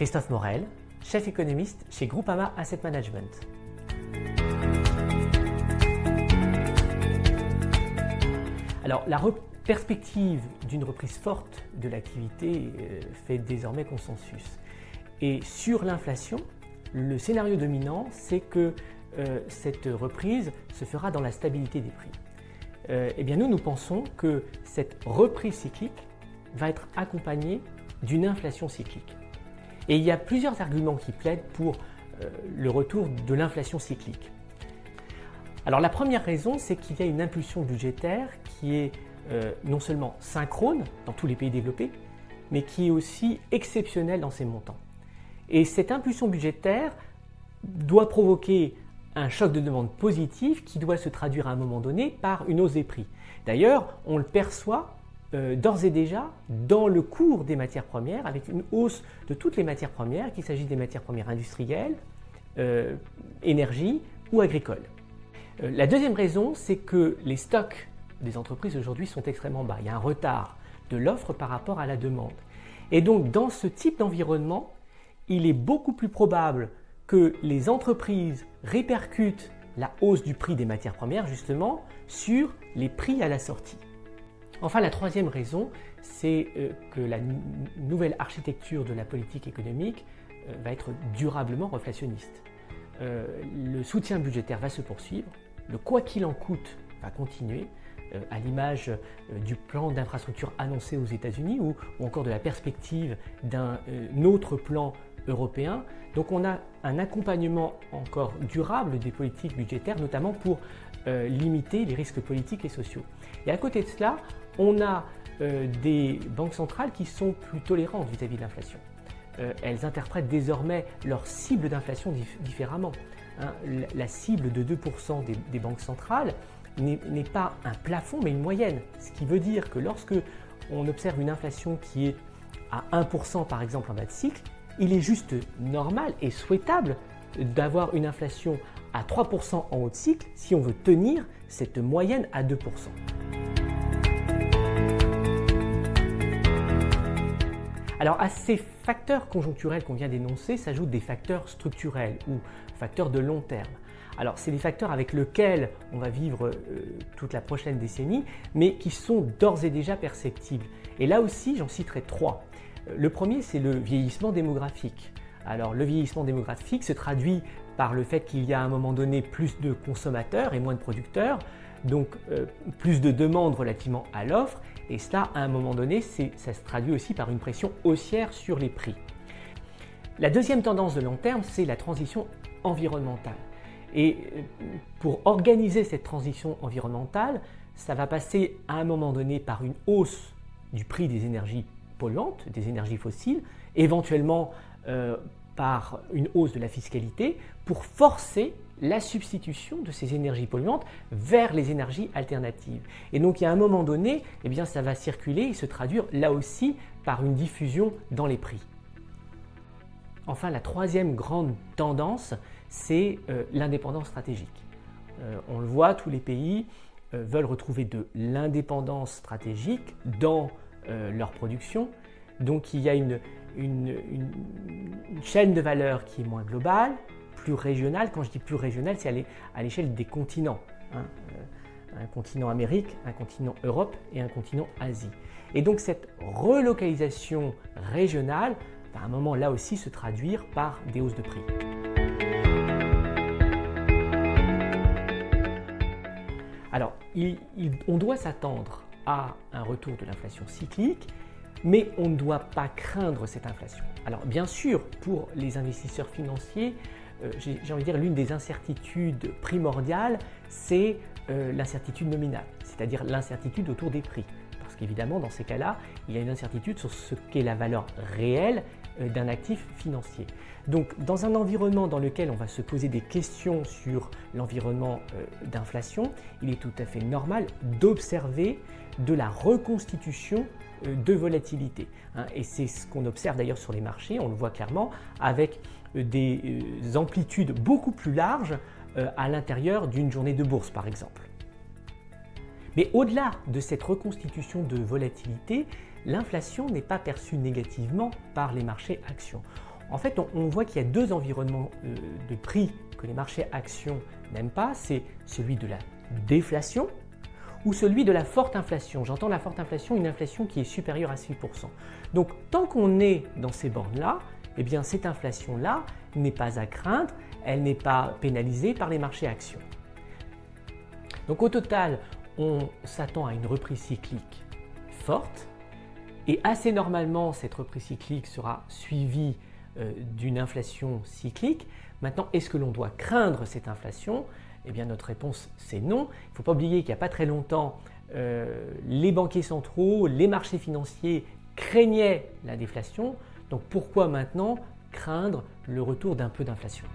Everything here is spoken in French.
Christophe Morel, chef économiste chez Groupama Asset Management. Alors, la perspective d'une reprise forte de l'activité fait désormais consensus. Et sur l'inflation, le scénario dominant, c'est que cette reprise se fera dans la stabilité des prix. Eh bien, nous pensons que cette reprise cyclique va être accompagnée d'une inflation cyclique. Et il y a plusieurs arguments qui plaident pour le retour de l'inflation cyclique. Alors la première raison, c'est qu'il y a une impulsion budgétaire qui est non seulement synchrone dans tous les pays développés, mais qui est aussi exceptionnelle dans ses montants. Et cette impulsion budgétaire doit provoquer un choc de demande positif qui doit se traduire à un moment donné par une hausse des prix. D'ailleurs, on le perçoit d'ores et déjà dans le cours des matières premières, avec une hausse de toutes les matières premières, qu'il s'agisse des matières premières industrielles, énergie ou agricoles. La deuxième raison, c'est que les stocks des entreprises aujourd'hui sont extrêmement bas. Il y a un retard de l'offre par rapport à la demande. Et donc, dans ce type d'environnement, il est beaucoup plus probable que les entreprises répercutent la hausse du prix des matières premières, justement, sur les prix à la sortie. Enfin, la troisième raison, c'est que la nouvelle architecture de la politique économique va être durablement reflationniste. Le soutien budgétaire va se poursuivre, le quoi qu'il en coûte va continuer, à l'image du plan d'infrastructure annoncé aux États-Unis ou encore de la perspective d'un autre plan européen. Donc on a un accompagnement encore durable des politiques budgétaires, notamment pour limiter les risques politiques et sociaux. Et à côté de cela, on a des banques centrales qui sont plus tolérantes vis-à-vis de l'inflation. Elles interprètent désormais leur cible d'inflation différemment. La cible de 2% des banques centrales n'est pas un plafond mais une moyenne. Ce qui veut dire que lorsque on observe une inflation qui est à 1% par exemple en bas de cycle, il est juste normal et souhaitable d'avoir une inflation à 3% en haut de cycle si on veut tenir cette moyenne à 2%. Alors à ces facteurs conjoncturels qu'on vient d'énoncer s'ajoutent des facteurs structurels ou facteurs de long terme. Alors c'est des facteurs avec lesquels on va vivre toute la prochaine décennie, mais qui sont d'ores et déjà perceptibles. Et là aussi, j'en citerai trois. Le premier, c'est le vieillissement démographique. Alors le vieillissement démographique se traduit par le fait qu'il y a à un moment donné plus de consommateurs et moins de producteurs, donc plus de demandes relativement à l'offre, et cela à un moment donné, ça se traduit aussi par une pression haussière sur les prix. La deuxième tendance de long terme, c'est la transition environnementale. Et pour organiser cette transition environnementale, ça va passer à un moment donné par une hausse du prix des énergies polluantes, des énergies fossiles, éventuellement par une hausse de la fiscalité pour forcer la substitution de ces énergies polluantes vers les énergies alternatives. Et donc, il y a un moment donné, eh bien, ça va circuler et se traduire là aussi par une diffusion dans les prix. Enfin, la troisième grande tendance, c'est l'indépendance stratégique. On le voit, tous les pays veulent retrouver de l'indépendance stratégique dans leur production. Donc, il y a une chaîne de valeur qui est moins globale, plus régionale. Quand je dis plus régionale, c'est à l'échelle des continents. Un continent Amérique, un continent Europe et un continent Asie. Et donc cette relocalisation régionale va à un moment là aussi se traduire par des hausses de prix. Alors, on doit s'attendre à un retour de l'inflation cyclique, mais on ne doit pas craindre cette inflation. Alors bien sûr, pour les investisseurs financiers, j'ai envie de dire l'une des incertitudes primordiales, c'est l'incertitude nominale, c'est-à-dire l'incertitude autour des prix. Parce qu'évidemment, dans ces cas-là, il y a une incertitude sur ce qu'est la valeur réelle d'un actif financier. Donc, dans un environnement dans lequel on va se poser des questions sur l'environnement d'inflation, il est tout à fait normal d'observer de la reconstitution de volatilité. Et c'est ce qu'on observe d'ailleurs sur les marchés, on le voit clairement, avec des amplitudes beaucoup plus larges à l'intérieur d'une journée de bourse par exemple. Mais au-delà de cette reconstitution de volatilité, l'inflation n'est pas perçue négativement par les marchés actions. En fait, on voit qu'il y a deux environnements de prix que les marchés actions n'aiment pas, c'est celui de la déflation ou celui de la forte inflation. J'entends la forte inflation, une inflation qui est supérieure à 6%. Donc tant qu'on est dans ces bornes-là, eh bien cette inflation-là n'est pas à craindre, elle n'est pas pénalisée par les marchés actions. Donc au total, on s'attend à une reprise cyclique forte et assez normalement cette reprise cyclique sera suivie d'une inflation cyclique. Maintenant, est-ce que l'on doit craindre cette inflation ? Eh bien notre réponse c'est non. Il ne faut pas oublier qu'il n'y a pas très longtemps, les banquiers centraux, les marchés financiers craignaient la déflation. Donc pourquoi maintenant craindre le retour d'un peu d'inflation ?